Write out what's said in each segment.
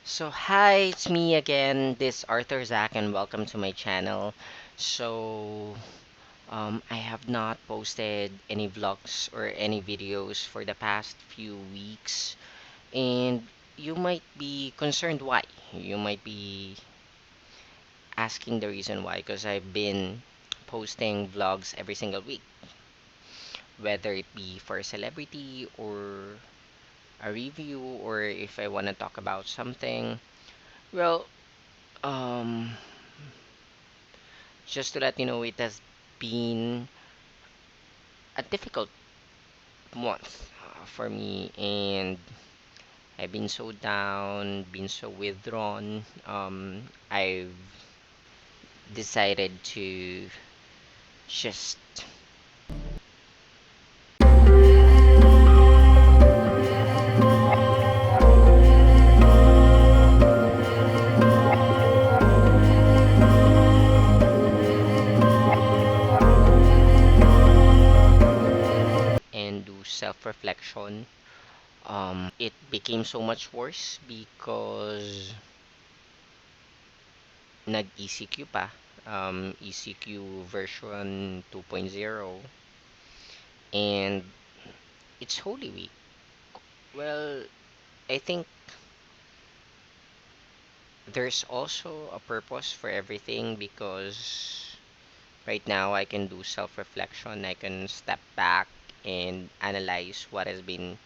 So hi, it's me again, this Arthur Zach, and welcome to my channel. I have not posted any vlogs or any videos for the past few weeks, and you might be concerned why. You might be asking the reason why, because I've been posting vlogs every single week, whether it be for a celebrity or a review, or if I want to talk about something. Well, um, just to let you know, it has been a difficult month for me, and I've been so down, been so withdrawn. I've decided to just and do self-reflection. It became so much worse because nag-ECQ pa. ECQ version 2.0, and it's Holy Week. Well, I think there's also a purpose for everything because right now I can do self reflection. I can step back and analyze what has been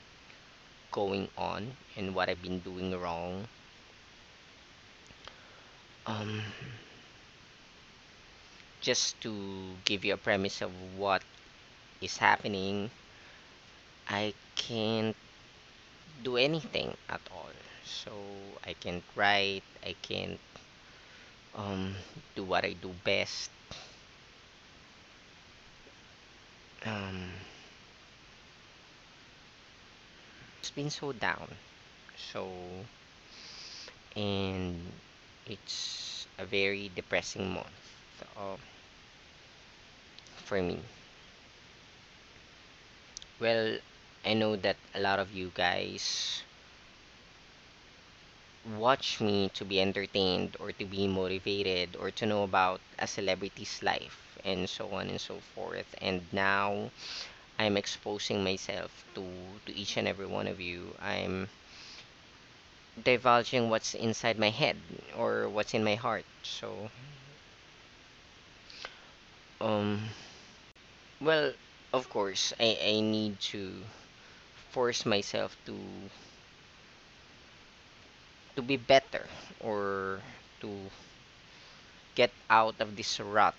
going on and what I've been doing wrong. Um, just to give you a premise of what is happening, I can't do anything at all. So I can't write, I can't um, do what I do best. Um, it's been so down. So and it's a very depressing month uh, for me. Well, I know that a lot of you guys watch me to be entertained or to be motivated or to know about a celebrity's life and so on and so forth. And now I'm exposing myself to each and every one of you. I'm divulging what's inside my head or what's in my heart. So, um, well, of course, I need to force myself to be better or to get out of this rut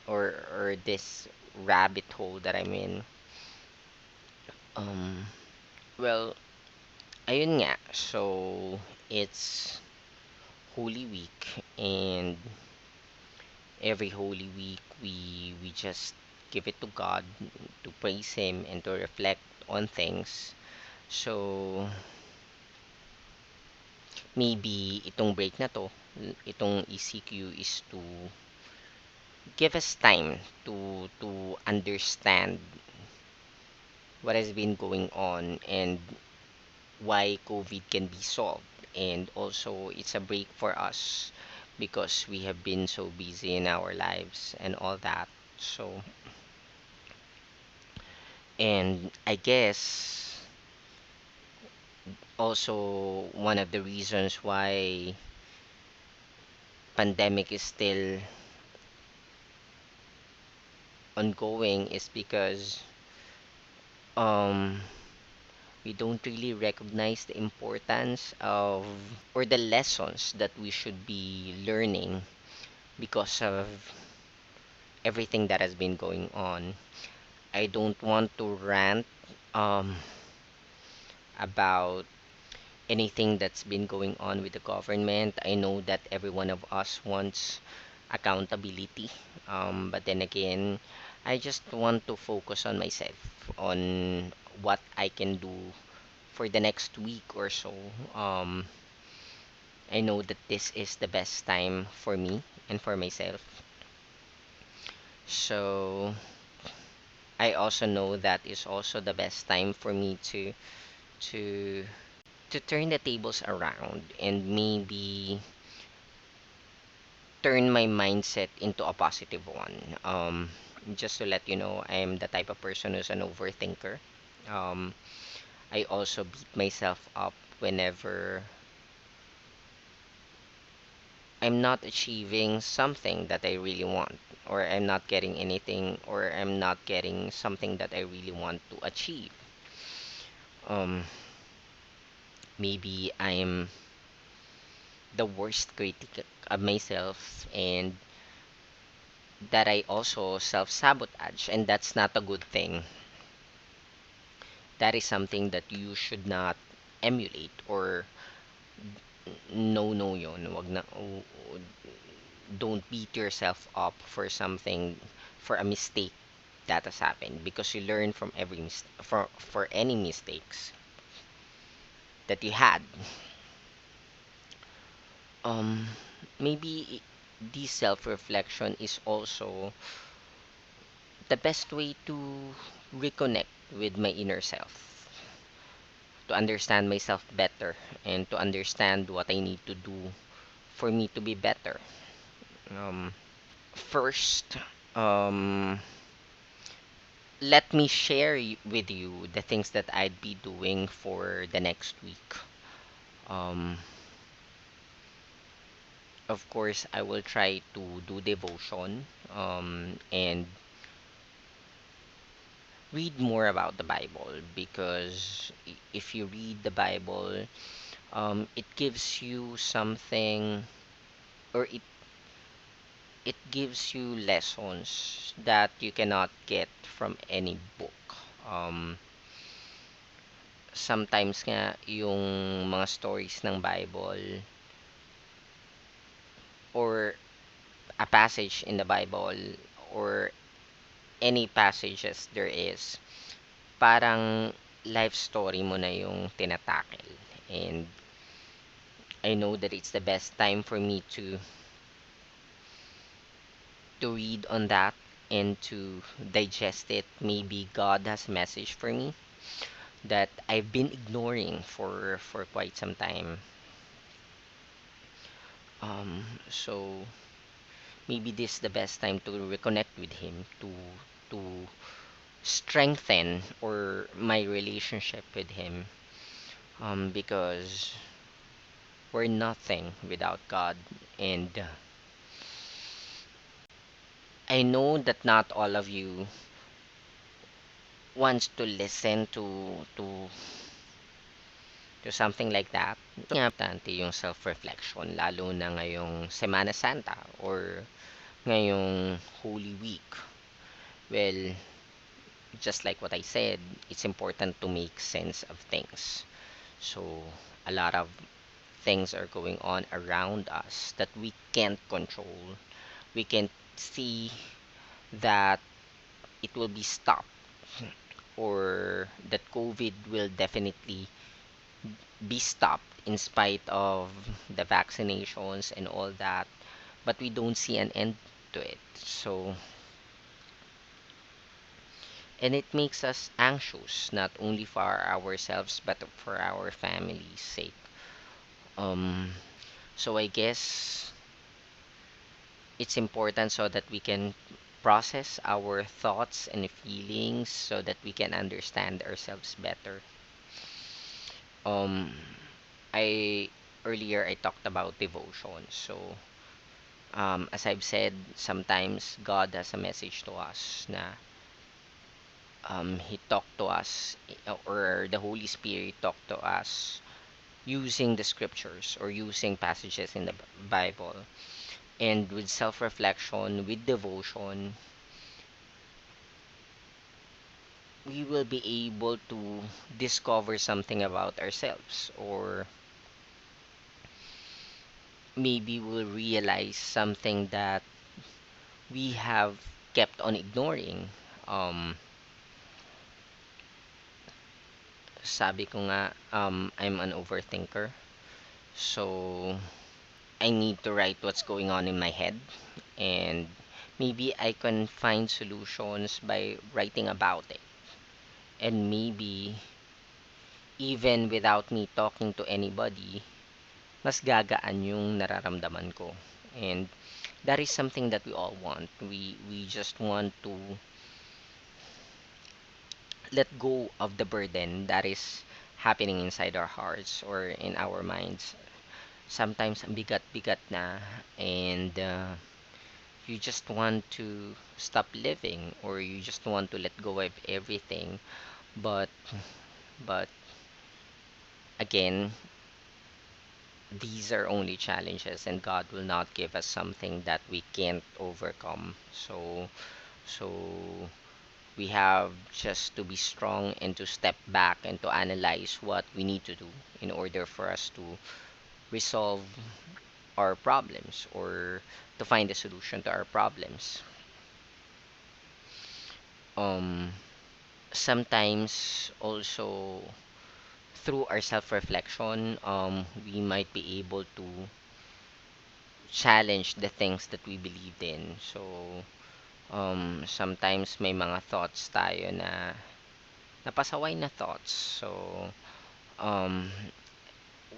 or this rabbit hole that I'm in. Um, well, ayun nga. So it's Holy Week, and every Holy Week we just give it to God to praise Him and to reflect on things. So maybe itong break na to, itong ECQ is to give us time to understand what has been going on and why COVID can be solved. And also it's a break for us because we have been so busy in our lives and all that. So, and I guess also one of the reasons why pandemic is still ongoing is because um we don't really recognize the importance of or the lessons that we should be learning because of everything that has been going on. I don't want to rant um, about anything that's been going on with the government. I know that every one of us wants accountability, but then again, I just want to focus on myself, on what I can do for the next week or so. I know that this is the best time for me and for myself. So I also know that is also the best time for me to to turn the tables around and maybe turn my mindset into a positive one. Just to let you know, I'm the type of person who's an overthinker. Um, I also beat myself up whenever I'm not achieving something that I really want, or I'm not getting anything, or I'm not getting something that I really want to achieve. Um, Maybe I'm the worst critic of myself, and that I also self sabotage, and that's not a good thing. That is something that you should not emulate, or no yun. Wag na, don't beat yourself up for something, for a mistake that has happened, because you learn from for any mistakes that you had. um Maybe this self-reflection is also the best way to reconnect with my inner self, to understand myself better, and to understand what I need to do for me to be better. um First, let me share with you the things that I'd be doing for the next week. Um, of course, I will try to do devotion, and read more about the Bible, because if you read the Bible, it gives you something, or it gives you lessons that you cannot get from any book. Sometimes nga yung mga stories ng Bible, or a passage in the Bible, or any passages there is, parang life story mo na yung tinatakel. And I know that it's the best time for me to read on that and to digest it. Maybe God has a message for me that I've been ignoring for quite some time. So maybe this is the best time to reconnect with him, to strengthen or my relationship with him, because we're nothing without God. And I know that not all of you wants to listen to something like that. Nga importante yung self-reflection, lalo na ngayong Semana Santa, or ngayong Holy Week. Well, just like what I said, it's important to make sense of things. So, a lot of things are going on around us that we can't control. We can't see that it will be stopped, or that COVID will definitely be stopped in spite of the vaccinations and all that, but we don't see an end to it. So, and it makes us anxious, not only for ourselves but for our family's sake. Um, so I guess it's important so that we can process our thoughts and feelings, so that we can understand ourselves better. Um, I Earlier I talked about devotion. So, as I've said, sometimes God has a message to us na, He talked to us, or the Holy Spirit talked to us using the scriptures, or using passages in the Bible. And with self reflection, with devotion, we will be able to discover something about ourselves, or maybe we'll realize something that we have kept on ignoring. Um, Sabi ko nga, I'm an overthinker. So, I need to write what's going on in my head. And maybe I can find solutions by writing about it. And maybe even without me talking to anybody, mas gagaan yung nararamdaman ko. And that is something that we all want. We just want to let go of the burden that is happening inside our hearts or in our minds. Sometimes ang bigat-bigat na, and you just want to stop living, or you just want to let go of everything. But but again, these are only challenges, and God will not give us something that we can't overcome. So we have just to be strong and to step back and to analyze what we need to do in order for us to resolve our problems, or to find a solution to our problems. um Sometimes also, through our self-reflection, we might be able to challenge the things that we believed in. So sometimes may mga thoughts tayo na napasaway na thoughts. So um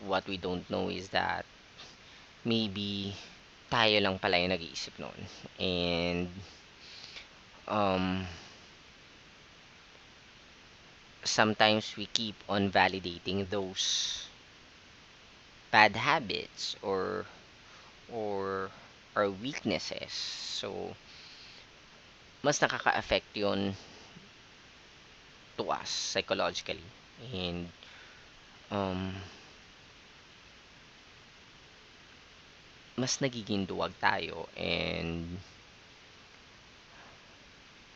what we don't know is that maybe tayo lang pala yung nag-iisip noon. And um sometimes we keep on validating those bad habits, or our weaknesses. So mas nakaka-affect yun to us psychologically. And um mas nagiging duwag tayo, and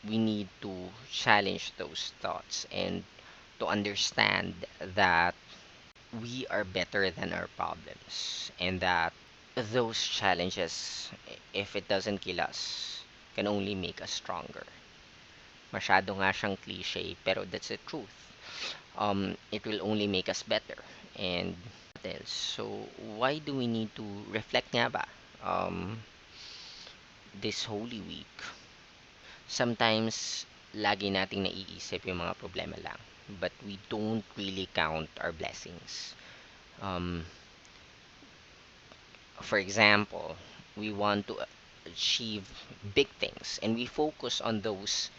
we need to challenge those thoughts and to understand that we are better than our problems, and that those challenges, if it doesn't kill us, can only make us stronger. Masyado nga siyang cliche, pero that's the truth. It will only make us better. And what else? So why do we need to reflect nga ba this Holy Week? Sometimes lagi nating naiisip yung mga problema lang, but we don't really count our blessings. um, for example, we want to achieve big things, and we focus on those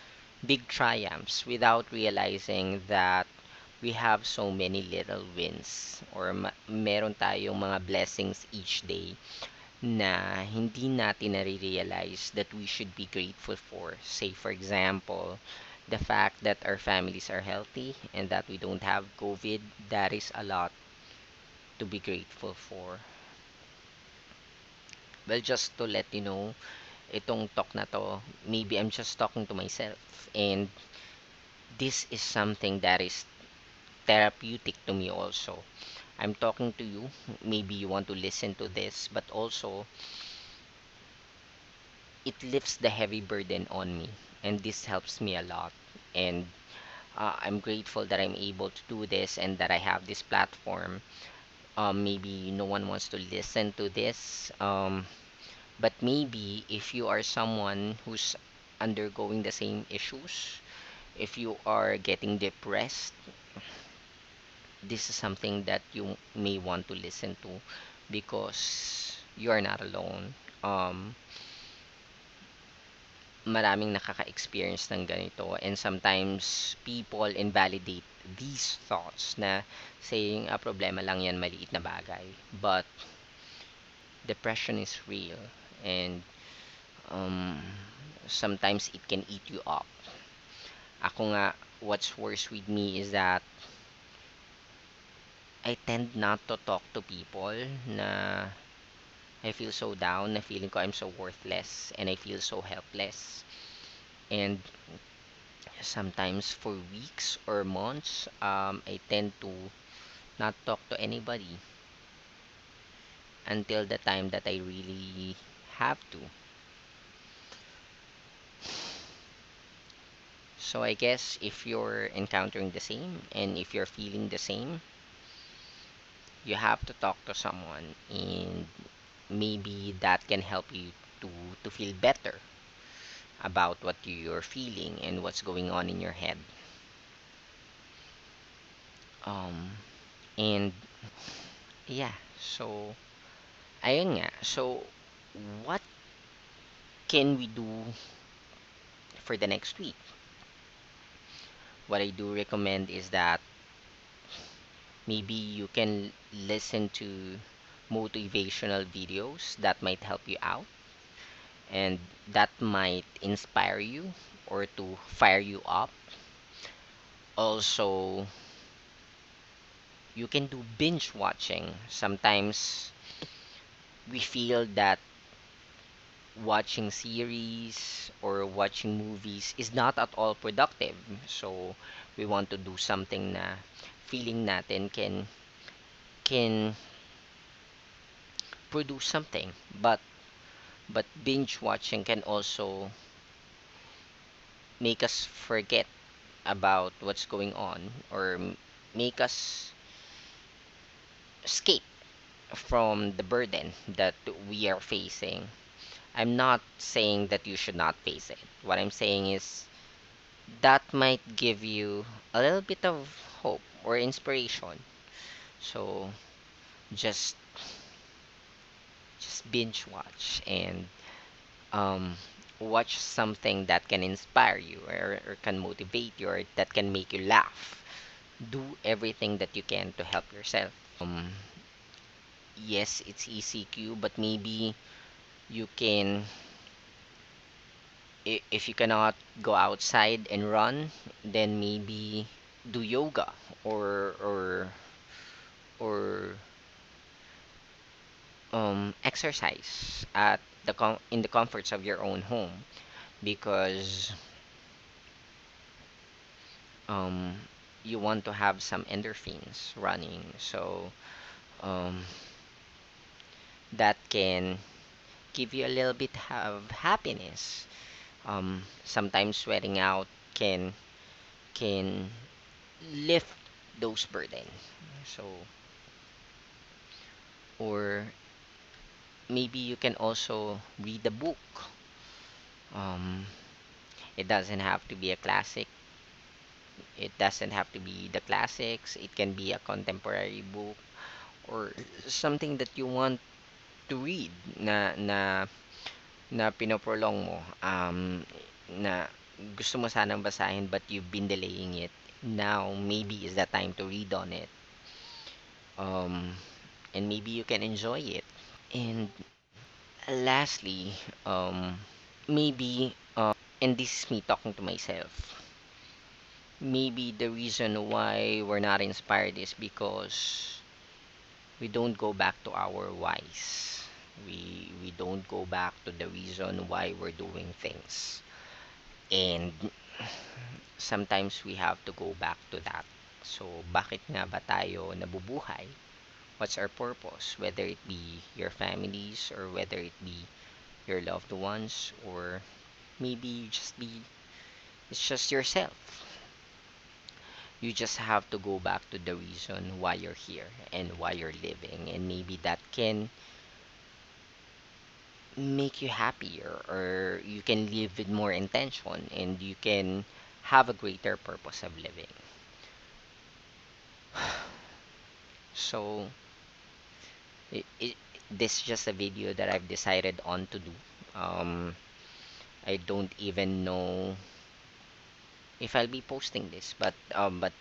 big triumphs without realizing that we have so many little wins, or meron tayong mga blessings each day na hindi natin nare-realize that we should be grateful for. Say for example, the fact that our families are healthy and that we don't have COVID, that is a lot to be grateful for. Well, just to let you know, itong talk na to, maybe I'm just talking to myself, and this is something that is therapeutic to me also. I'm talking to you, maybe you want to listen to this, but also it lifts the heavy burden on me, and this helps me a lot. And I'm grateful that I'm able to do this and that I have this platform. Maybe no one wants to listen to this, but maybe if you are someone who's undergoing the same issues, if you are getting depressed, this is something that you may want to listen to, because you are not alone. Maraming nakaka-experience ng ganito, and sometimes people invalidate these thoughts na saying, problema lang yan, maliit na bagay. But depression is real, and um, sometimes it can eat you up. Ako nga, what's worse with me is that I tend not to talk to people na I feel so down, na feeling ko I'm so worthless, and I feel so helpless. And sometimes for weeks or months, I tend to not talk to anybody until the time that I really have to. So I guess if you're encountering the same, and if you're feeling the same, you have to talk to someone, and maybe that can help you to feel better about what you're feeling and what's going on in your head. Um, and yeah, so ayun nga. So what can we do for the next week? What I do recommend is that maybe you can listen to motivational videos that might help you out and that might inspire you or to fire you up. Also, you can do binge watching. Sometimes we feel that watching series or watching movies is not at all productive. So we want to do something na feeling natin can produce something. But binge watching can also make us forget about what's going on or make us escape from the burden that we are facing. I'm not saying that you should not face it. What I'm saying is that might give you a little bit of hope or inspiration. So just just binge watch and um, watch something that can inspire you or can motivate you or that can make you laugh. Do everything that you can to help yourself. Yes, it's ECQ, but maybe you can, if you cannot go outside and run, then maybe do yoga or exercise at in the comforts of your own home because um, you want to have some endorphins running. So um, that can give you a little bit of happiness. Sometimes sweating out can lift those burdens. So or maybe you can also read a book. Um, it doesn't have to be a classic. It doesn't have to be the classics. It can be a contemporary book or something that you want to read na pinoprolong mo. Na gusto mo sanang basahin but you've been delaying it. Now maybe is the time to read on it. Um, and maybe you can enjoy it. And lastly, maybe and this is me talking to myself. Maybe the reason why we're not inspired is because we don't go back to our whys. We don't go back to the reason why we're doing things. And sometimes we have to go back to that. So, bakit nga ba tayo nabubuhay? What's our purpose? Whether it be your families or whether it be your loved ones or maybe it's just yourself. You just have to go back to the reason why you're here and why you're living and maybe that can make you happier or you can live with more intention and you can have a greater purpose of living. So this is just a video that I've decided on to do. um, I don't even know if I'll be posting this, but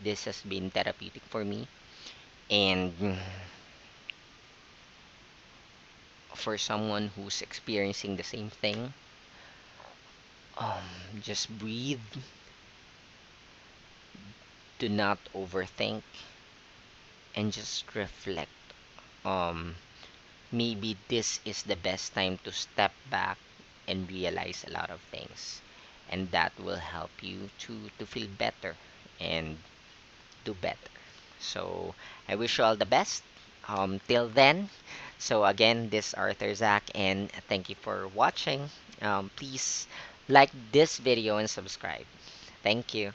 this has been therapeutic for me and for someone who's experiencing the same thing. Just breathe, do not overthink, and just reflect. Um, Maybe this is the best time to step back and realize a lot of things, and that will help you to feel better and do better. So I wish you all the best. Till then, so again, this is Arthur Zach, and thank you for watching. Please like this video and subscribe. Thank you.